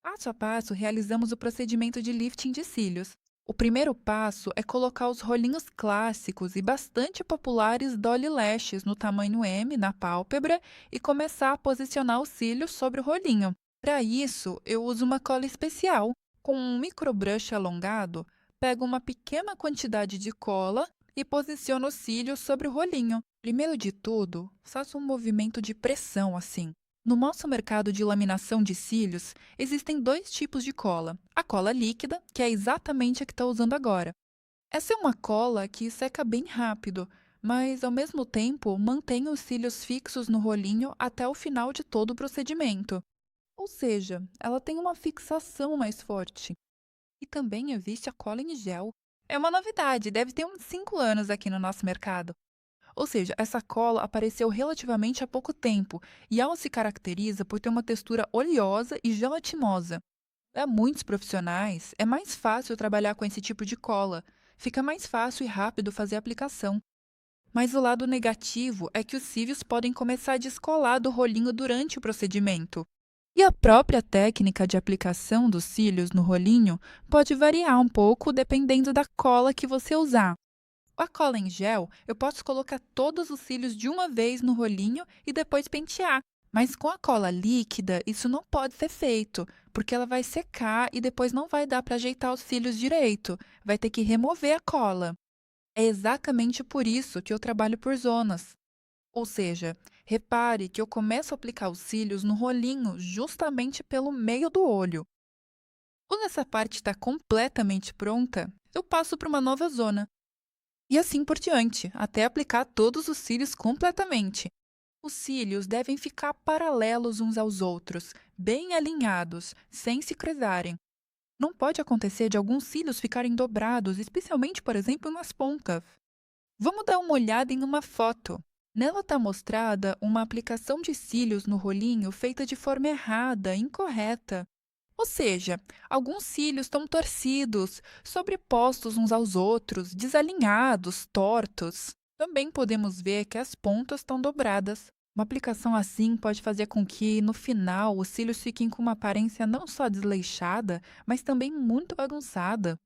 Passo a passo, realizamos o procedimento de lifting de cílios. O primeiro passo é colocar os rolinhos clássicos e bastante populares Dolly Lashes no tamanho M na pálpebra e começar a posicionar os cílios sobre o rolinho. Para isso, eu uso uma cola especial. Com um microbrush alongado, pego uma pequena quantidade de cola e posiciono os cílios sobre o rolinho. Primeiro de tudo, faço um movimento de pressão assim. No nosso mercado de laminação de cílios, existem dois tipos de cola. A cola líquida, que é exatamente a que está usando agora. Essa é uma cola que seca bem rápido, mas ao mesmo tempo mantém os cílios fixos no rolinho até o final de todo o procedimento. Ou seja, ela tem uma fixação mais forte. E também existe a cola em gel. É uma novidade, deve ter uns 5 anos aqui no nosso mercado. Ou seja, essa cola apareceu relativamente há pouco tempo e ela se caracteriza por ter uma textura oleosa e gelatinosa. Para muitos profissionais, é mais fácil trabalhar com esse tipo de cola. Fica mais fácil e rápido fazer a aplicação. Mas o lado negativo é que os cílios podem começar a descolar do rolinho durante o procedimento. E a própria técnica de aplicação dos cílios no rolinho pode variar um pouco dependendo da cola que você usar. Com a cola em gel, eu posso colocar todos os cílios de uma vez no rolinho e depois pentear. Mas com a cola líquida, isso não pode ser feito, porque ela vai secar e depois não vai dar para ajeitar os cílios direito. Vai ter que remover a cola. É exatamente por isso que eu trabalho por zonas. Ou seja, repare que eu começo a aplicar os cílios no rolinho justamente pelo meio do olho. Quando essa parte está completamente pronta, eu passo para uma nova zona. E assim por diante, até aplicar todos os cílios completamente. Os cílios devem ficar paralelos uns aos outros, bem alinhados, sem se cruzarem. Não pode acontecer de alguns cílios ficarem dobrados, especialmente, por exemplo, nas pontas. Vamos dar uma olhada em uma foto. Nela está mostrada uma aplicação de cílios no rolinho feita de forma errada, incorreta. Ou seja, alguns cílios estão torcidos, sobrepostos uns aos outros, desalinhados, tortos. Também podemos ver que as pontas estão dobradas. Uma aplicação assim pode fazer com que, no final, os cílios fiquem com uma aparência não só desleixada, mas também muito bagunçada.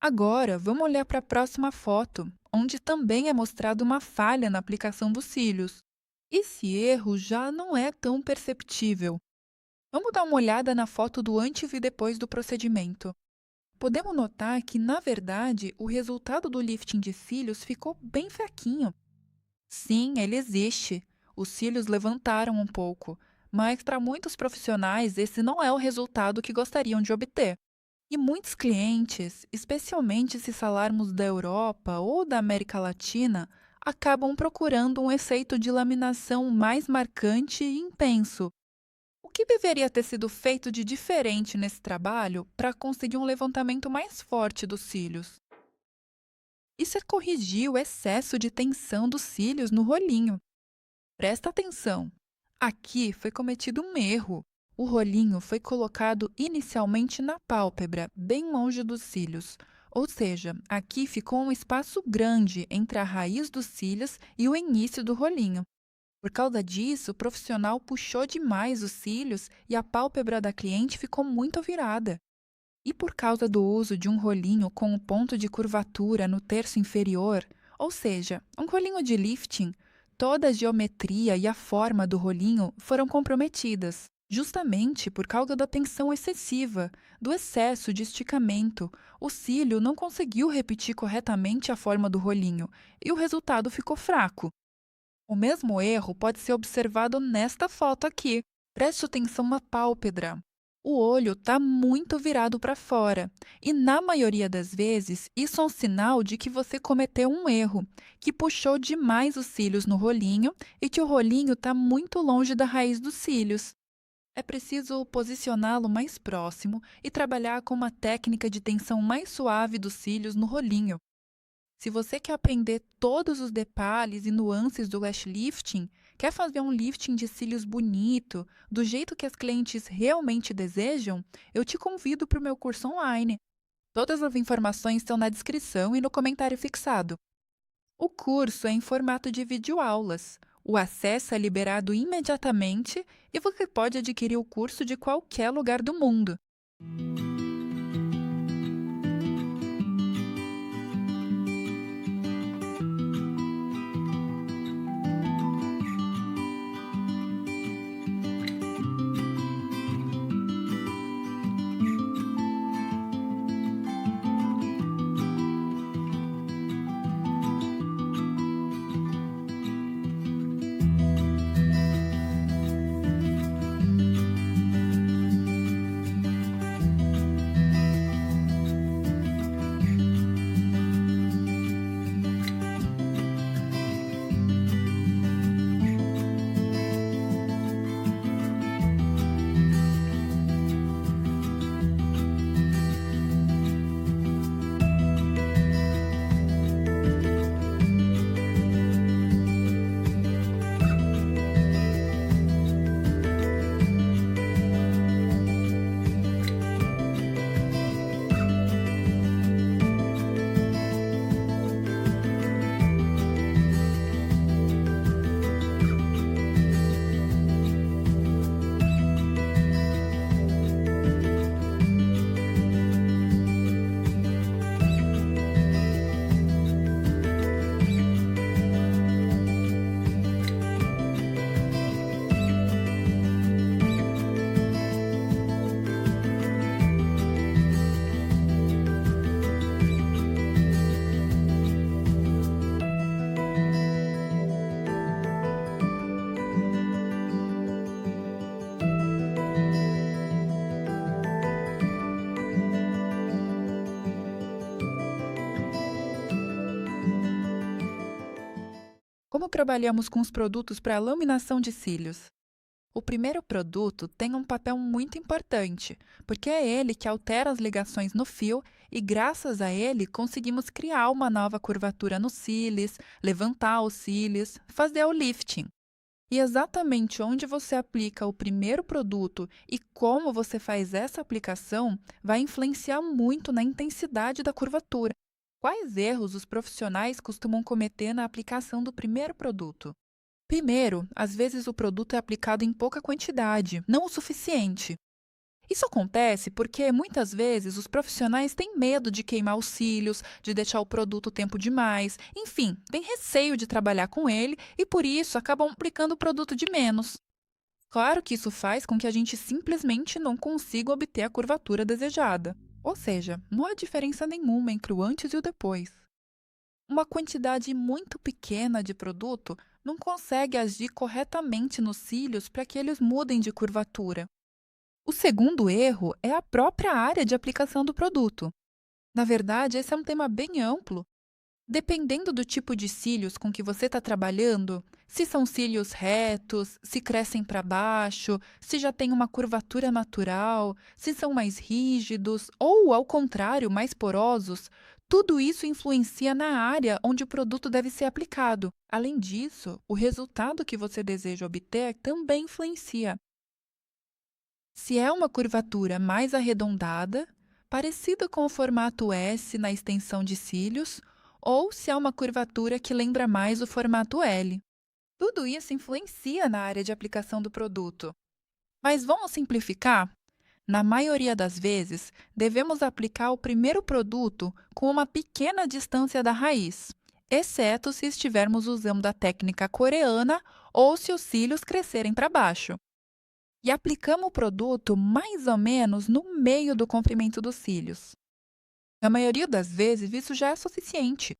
Agora, vamos olhar para a próxima foto, onde também é mostrada uma falha na aplicação dos cílios. Esse erro já não é tão perceptível. Vamos dar uma olhada na foto do antes e depois do procedimento. Podemos notar que, na verdade, o resultado do lifting de cílios ficou bem fraquinho. Sim, ele existe. Os cílios levantaram um pouco, mas para muitos profissionais esse não é o resultado que gostariam de obter. E muitos clientes, especialmente se falarmos da Europa ou da América Latina, acabam procurando um efeito de laminação mais marcante e intenso. O que deveria ter sido feito de diferente nesse trabalho para conseguir um levantamento mais forte dos cílios? Isso é corrigir o excesso de tensão dos cílios no rolinho. Presta atenção! Aqui foi cometido um erro. O rolinho foi colocado inicialmente na pálpebra, bem longe dos cílios. Ou seja, aqui ficou um espaço grande entre a raiz dos cílios e o início do rolinho. Por causa disso, o profissional puxou demais os cílios e a pálpebra da cliente ficou muito virada. E por causa do uso de um rolinho com um ponto de curvatura no terço inferior, ou seja, um rolinho de lifting, toda a geometria e a forma do rolinho foram comprometidas, justamente por causa da tensão excessiva, do excesso de esticamento. O cílio não conseguiu repetir corretamente a forma do rolinho e o resultado ficou fraco. O mesmo erro pode ser observado nesta foto aqui. Preste atenção na pálpebra. O olho está muito virado para fora e, na maioria das vezes, isso é um sinal de que você cometeu um erro, que puxou demais os cílios no rolinho e que o rolinho está muito longe da raiz dos cílios. É preciso posicioná-lo mais próximo e trabalhar com uma técnica de tensão mais suave dos cílios no rolinho. Se você quer aprender todos os detalhes e nuances do lash lifting, quer fazer um lifting de cílios bonito, do jeito que as clientes realmente desejam, eu te convido para o meu curso online. Todas as informações estão na descrição e no comentário fixado. O curso é em formato de videoaulas. O acesso é liberado imediatamente e você pode adquirir o curso de qualquer lugar do mundo. Como trabalhamos com os produtos para laminação de cílios? O primeiro produto tem um papel muito importante, porque é ele que altera as ligações no fio e, graças a ele, conseguimos criar uma nova curvatura nos cílios, levantar os cílios, fazer o lifting. E exatamente onde você aplica o primeiro produto e como você faz essa aplicação vai influenciar muito na intensidade da curvatura. Quais erros os profissionais costumam cometer na aplicação do primeiro produto? Primeiro, às vezes o produto é aplicado em pouca quantidade, não o suficiente. Isso acontece porque, muitas vezes, os profissionais têm medo de queimar os cílios, de deixar o produto tempo demais, enfim, têm receio de trabalhar com ele e, por isso, acabam aplicando o produto de menos. Claro que isso faz com que a gente simplesmente não consiga obter a curvatura desejada. Ou seja, não há diferença nenhuma entre o antes e o depois. Uma quantidade muito pequena de produto não consegue agir corretamente nos cílios para que eles mudem de curvatura. O segundo erro é a própria área de aplicação do produto. Na verdade, esse é um tema bem amplo. Dependendo do tipo de cílios com que você está trabalhando, se são cílios retos, se crescem para baixo, se já tem uma curvatura natural, se são mais rígidos ou, ao contrário, mais porosos, tudo isso influencia na área onde o produto deve ser aplicado. Além disso, o resultado que você deseja obter também influencia. Se é uma curvatura mais arredondada, parecida com o formato S na extensão de cílios, ou se é uma curvatura que lembra mais o formato L. Tudo isso influencia na área de aplicação do produto. Mas vamos simplificar? Na maioria das vezes, devemos aplicar o primeiro produto com uma pequena distância da raiz, exceto se estivermos usando a técnica coreana ou se os cílios crescerem para baixo. E aplicamos o produto mais ou menos no meio do comprimento dos cílios. Na maioria das vezes, isso já é suficiente.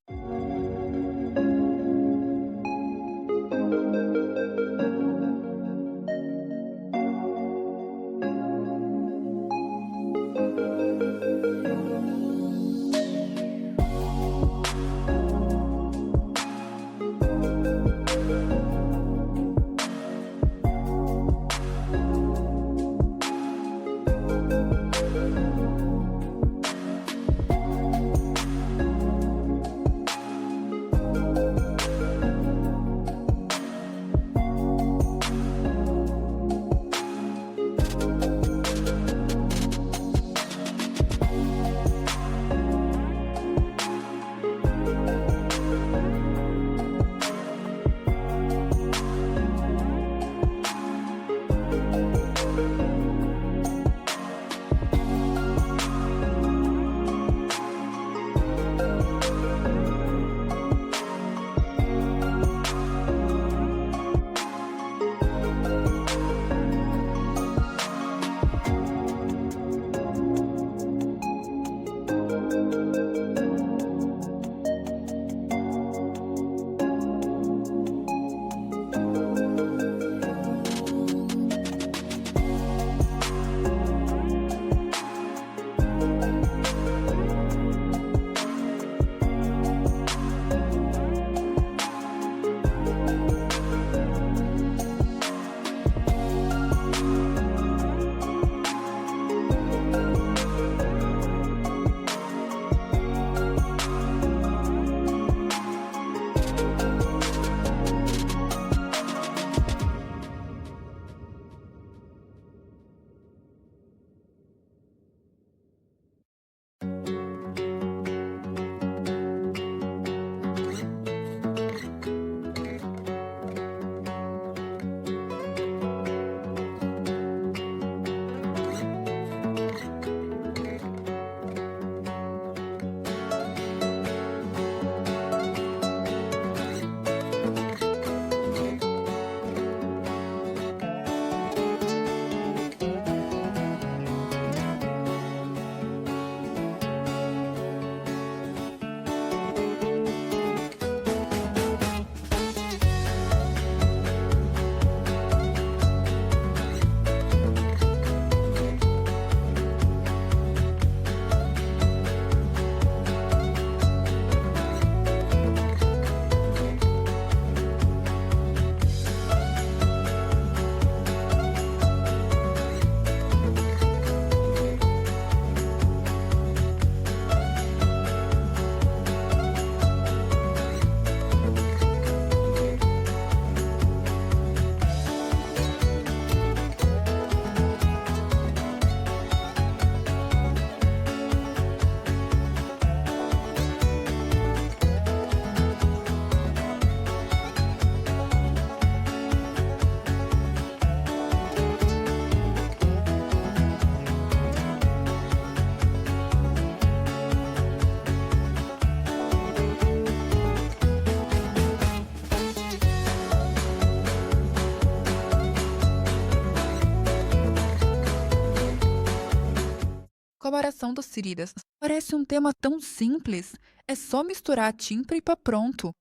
coloração dos cílios. Parece um tema tão simples, é só misturar a tinta e pá pronto.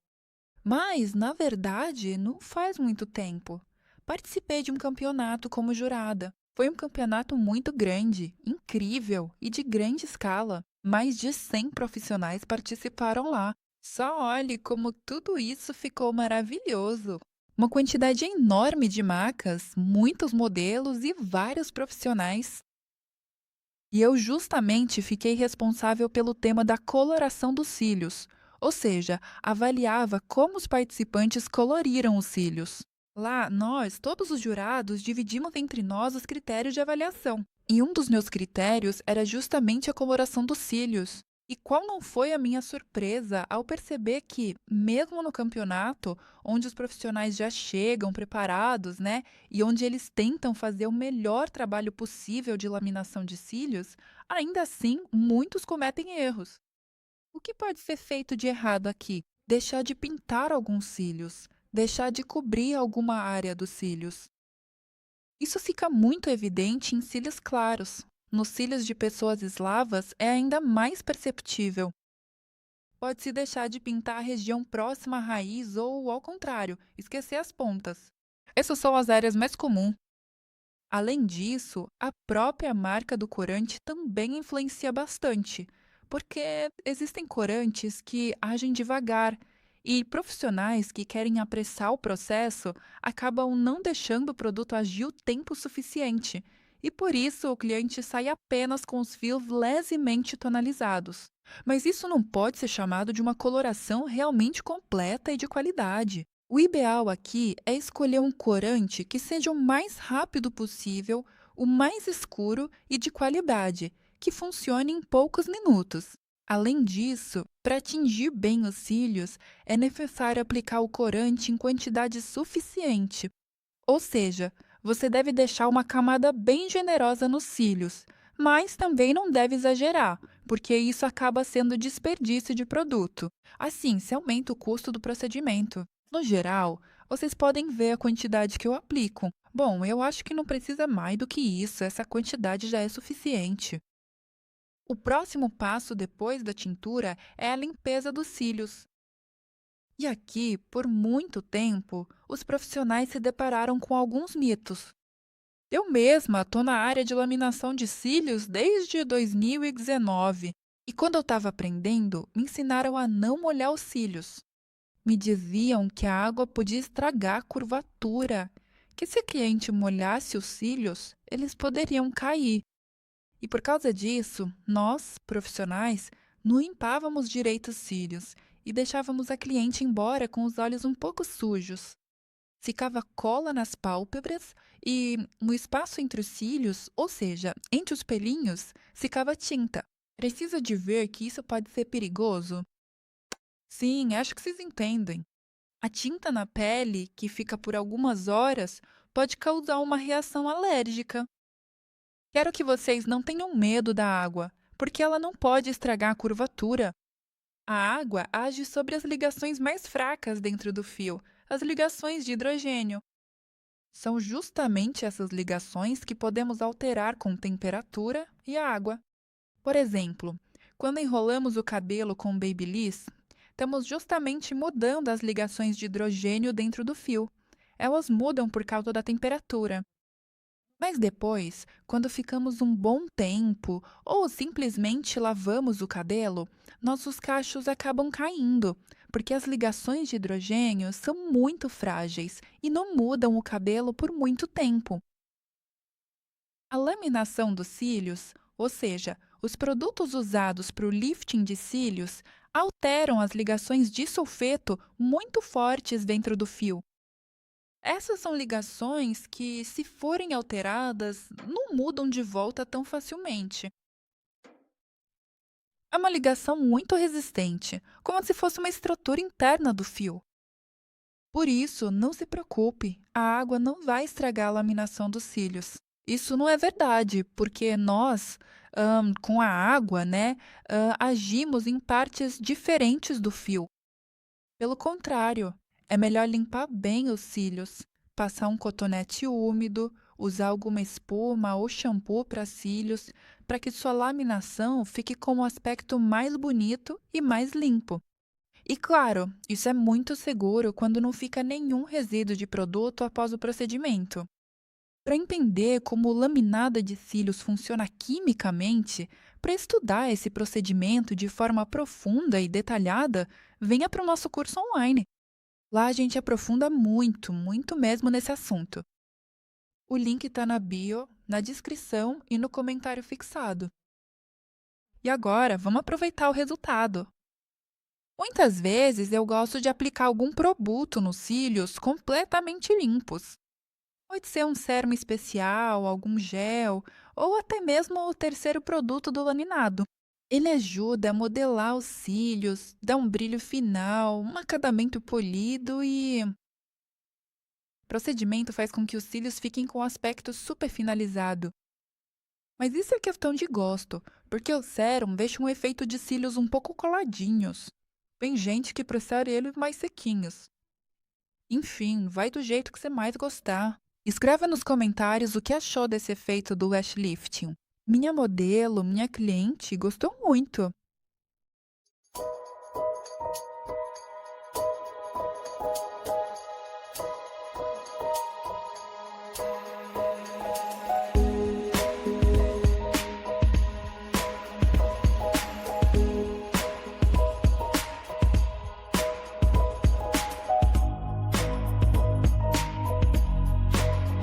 Mas, na verdade, não faz muito tempo. Participei de um campeonato como jurada. Foi um campeonato muito grande, incrível e de grande escala. Mais de 100 profissionais participaram lá. Só olhe como tudo isso ficou maravilhoso. Uma quantidade enorme de macas, muitos modelos e vários profissionais. E eu justamente fiquei responsável pelo tema da coloração dos cílios, ou seja, avaliava como os participantes coloriram os cílios. Lá, nós, todos os jurados, dividimos entre nós os critérios de avaliação. E um dos meus critérios era justamente a coloração dos cílios. E qual não foi a minha surpresa ao perceber que, mesmo no campeonato, onde os profissionais já chegam preparados, né, e onde eles tentam fazer o melhor trabalho possível de laminação de cílios, ainda assim muitos cometem erros. O que pode ser feito de errado aqui? Deixar de pintar alguns cílios, deixar de cobrir alguma área dos cílios. Isso fica muito evidente em cílios claros. Nos cílios de pessoas eslavas é ainda mais perceptível. Pode-se deixar de pintar a região próxima à raiz ou, ao contrário, esquecer as pontas. Essas são as áreas mais comuns. Além disso, a própria marca do corante também influencia bastante, porque existem corantes que agem devagar e profissionais que querem apressar o processo acabam não deixando o produto agir o tempo suficiente, e por isso o cliente sai apenas com os fios levemente tonalizados. Mas isso não pode ser chamado de uma coloração realmente completa e de qualidade. O ideal aqui é escolher um corante que seja o mais rápido possível, o mais escuro e de qualidade, que funcione em poucos minutos. Além disso, para atingir bem os cílios, é necessário aplicar o corante em quantidade suficiente. Ou seja, você deve deixar uma camada bem generosa nos cílios, mas também não deve exagerar, porque isso acaba sendo desperdício de produto. Assim, se aumenta o custo do procedimento. No geral, vocês podem ver a quantidade que eu aplico. Bom, eu acho que não precisa mais do que isso, essa quantidade já é suficiente. O próximo passo depois da tintura é a limpeza dos cílios. E aqui, por muito tempo, os profissionais se depararam com alguns mitos. Eu mesma estou na área de laminação de cílios desde 2019 e quando eu estava aprendendo, me ensinaram a não molhar os cílios. Me diziam que a água podia estragar a curvatura, que se o cliente molhasse os cílios, eles poderiam cair. E por causa disso, nós, profissionais, não limpávamos direito os cílios e deixávamos a cliente embora com os olhos um pouco sujos. Ficava cola nas pálpebras e no espaço entre os cílios, ou seja, entre os pelinhos, ficava tinta. Precisa de ver que isso pode ser perigoso? Sim, acho que vocês entendem. A tinta na pele, que fica por algumas horas, pode causar uma reação alérgica. Quero que vocês não tenham medo da água, porque ela não pode estragar a curvatura. A água age sobre as ligações mais fracas dentro do fio, as ligações de hidrogênio. São justamente essas ligações que podemos alterar com temperatura e água. Por exemplo, quando enrolamos o cabelo com babyliss, estamos justamente mudando as ligações de hidrogênio dentro do fio. Elas mudam por causa da temperatura. Mas depois, quando ficamos um bom tempo ou simplesmente lavamos o cabelo, nossos cachos acabam caindo, porque as ligações de hidrogênio são muito frágeis e não mudam o cabelo por muito tempo. A laminação dos cílios, ou seja, os produtos usados para o lifting de cílios, alteram as ligações de sulfeto muito fortes dentro do fio. Essas são ligações que, se forem alteradas, não mudam de volta tão facilmente. É uma ligação muito resistente, como se fosse uma estrutura interna do fio. Por isso, não se preocupe, a água não vai estragar a laminação dos cílios. Isso não é verdade, porque nós, com a água, né, agimos em partes diferentes do fio. Pelo contrário, é melhor limpar bem os cílios, passar um cotonete úmido, usar alguma espuma ou shampoo para cílios, para que sua laminação fique com um aspecto mais bonito e mais limpo. E claro, isso é muito seguro quando não fica nenhum resíduo de produto após o procedimento. Para entender como laminada de cílios funciona quimicamente, para estudar esse procedimento de forma profunda e detalhada, venha para o nosso curso online. Lá a gente aprofunda muito, muito mesmo nesse assunto. O link está na bio, na descrição e no comentário fixado. E agora, vamos aproveitar o resultado. Muitas vezes eu gosto de aplicar algum produto nos cílios completamente limpos. Pode ser um sérum especial, algum gel ou até mesmo o terceiro produto do laminado. Ele ajuda a modelar os cílios, dá um brilho final, um acabamento polido e o procedimento faz com que os cílios fiquem com um aspecto super finalizado. Mas isso é questão de gosto, porque o sérum deixa um efeito de cílios um pouco coladinhos. Tem gente que prefere eles mais sequinhos. Enfim, vai do jeito que você mais gostar. Escreva nos comentários o que achou desse efeito do lash lifting. Minha modelo, minha cliente, gostou muito.